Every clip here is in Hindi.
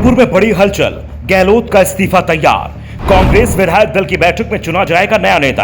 जयपुर में बड़ी हलचल, गहलोत का इस्तीफा तैयार। कांग्रेस विधायक दल की बैठक में चुना जाएगा नया नेता।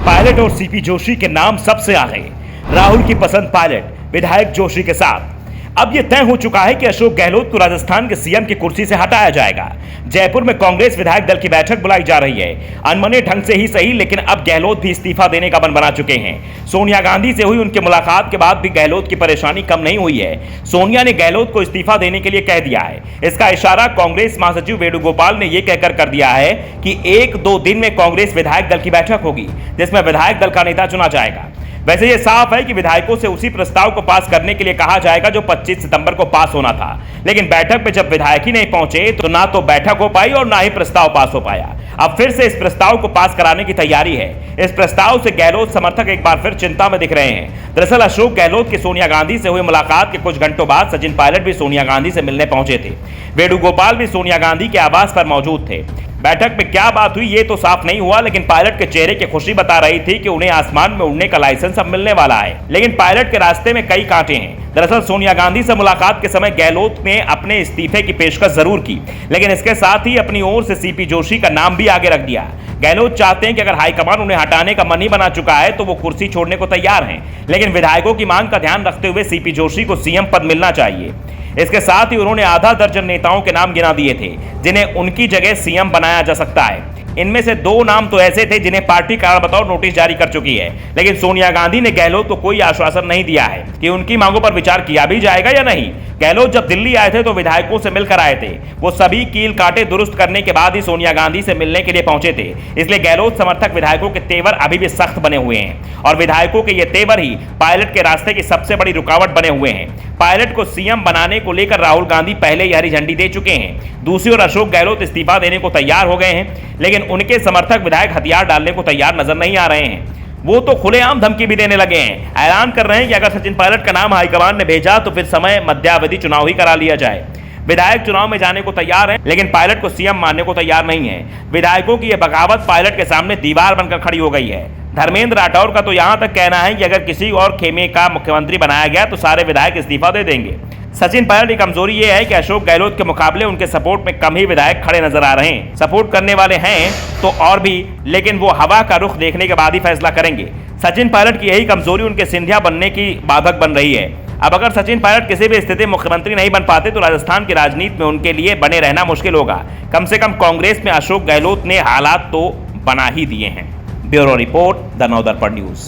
पायलट और सीपी जोशी के नाम सबसे आगे। राहुल की पसंद पायलट, विधायक जोशी के साथ। अब यह तय हो चुका है कि अशोक गहलोत को राजस्थान के सीएम की कुर्सी से हटाया जाएगा। जयपुर में कांग्रेस विधायक दल की बैठक बुलाई जा रही है। अनमने ढंग से ही सही, लेकिन अब गहलोत भी इस्तीफा देने का मन बना चुके हैं। सोनिया गांधी से हुई उनकी मुलाकात के बाद भी गहलोत की परेशानी कम नहीं हुई है। सोनिया ने गहलोत को इस्तीफा देने के लिए कह दिया है। इसका इशारा कांग्रेस महासचिव वेणुगोपाल ने यह कहकर कर दिया है कि 1-2 दिन में कांग्रेस विधायक दल की बैठक होगी, जिसमें विधायक दल का नेता चुना जाएगा। वैसे यह साफ है कि विधायकों से उसी प्रस्ताव को पास करने के लिए कहा जाएगा जो 25 सितंबर को पास होना था, लेकिन बैठक में जब विधायक ही नहीं पहुंचे तो ना तो बैठक हो पाई और ना ही प्रस्ताव पास हो पाया। अब फिर से इस प्रस्ताव को पास कराने की तैयारी है। इस प्रस्ताव से गहलोत समर्थक एक बार फिर चिंता में दिख रहे हैं। दरअसल अशोक गहलोत की सोनिया गांधी से हुई मुलाकात के कुछ घंटों बाद सचिन पायलट भी सोनिया गांधी से मिलने पहुंचे थे। वेणुगोपाल भी सोनिया गांधी के आवास पर मौजूद थे। बैठक में क्या बात हुई ये तो साफ नहीं हुआ, लेकिन पायलट के चेहरे की खुशी बता रही थी कि उन्हें आसमान में उड़ने का लाइसेंस अब मिलने वाला है। लेकिन पायलट के रास्ते में कई कांटे हैं। दरअसल सोनिया गांधी से मुलाकात के समय गहलोत ने अपने इस्तीफे की पेशकश जरूर की, लेकिन इसके साथ ही अपनी ओर से सीपी जोशी का नाम भी आगे रख दिया। गहलोत चाहते हैं कि अगर हाईकमान उन्हें हटाने का मन ही बना चुका है तो वो कुर्सी छोड़ने को तैयार हैं, लेकिन विधायकों की मांग का ध्यान रखते हुए सीपी जोशी को सीएम पद मिलना चाहिए। इसके साथ ही उन्होंने आधा दर्जन नेताओं के नाम गिना दिए थे जिन्हें उनकी जगह सीएम बनाया जा सकता है। इनमें से 2 नाम तो ऐसे थे जिन्हें पार्टी कारण बताओ नोटिस जारी कर चुकी है, लेकिन सोनिया गांधी ने गहलोत को कोई आश्वासन नहीं दिया है कि उनकी मांगों पर विचार किया भी जाएगा या नहीं। गहलोत जब दिल्ली आए थे तो विधायकों से मिलकर आए थे। वो सभी कील कांटे दुरुस्त करने के बाद ही सोनिया गांधी से मिलने के लिए पहुंचे थे। इसलिए गहलोत समर्थक विधायकों के तेवर अभी भी सख्त बने हुए हैं और विधायकों के ये तेवर ही पायलट के रास्ते की सबसे बड़ी रुकावट बने हुए हैं। पायलट को सीएम बनाने को लेकर राहुल गांधी पहले ही हरी झंडी दे चुके हैं। दूसरी ओर अशोक गहलोत इस्तीफा देने को तैयार हो गए हैं, लेकिन उनके समर्थक विधायक हथियार डालने को तैयार नजर नहीं आ रहे हैं। वो तो खुलेआम धमकी भी देने लगे हैं। ऐलान कर रहे हैं कि अगर सचिन पायलट का नाम हाईकमान ने भेजा तो फिर समय मध्यावधि चुनाव ही करा लिया जाए। विधायक चुनाव में जाने को तैयार हैं, लेकिन पायलट को सीएम मानने को तैयार नहीं है। विधायकों की यह बगावत पायलट के सामने दीवार बनकर खड़ी हो गई है। धर्मेंद्र राठौर का तो यहां तक कहना है कि अगर किसी और खेमे का मुख्यमंत्री बनाया गया तो सारे विधायक इस्तीफा दे देंगे। सचिन पायलट की कमजोरी यह है कि अशोक गहलोत के मुकाबले उनके सपोर्ट में कम ही विधायक खड़े नजर आ रहे हैं। सपोर्ट करने वाले हैं तो और भी, लेकिन वो हवा का रुख देखने के बाद ही फैसला करेंगे। सचिन पायलट की यही कमजोरी उनके सिंधिया बनने की बाधक बन रही है। अब अगर सचिन पायलट किसी भी स्थिति में मुख्यमंत्री नहीं बन पाते तो राजस्थान की राजनीति में उनके लिए बने रहना मुश्किल होगा। कम से कम कांग्रेस में अशोक गहलोत ने हालात तो बना ही दिए हैं। Bureau report, the Navdarpan news.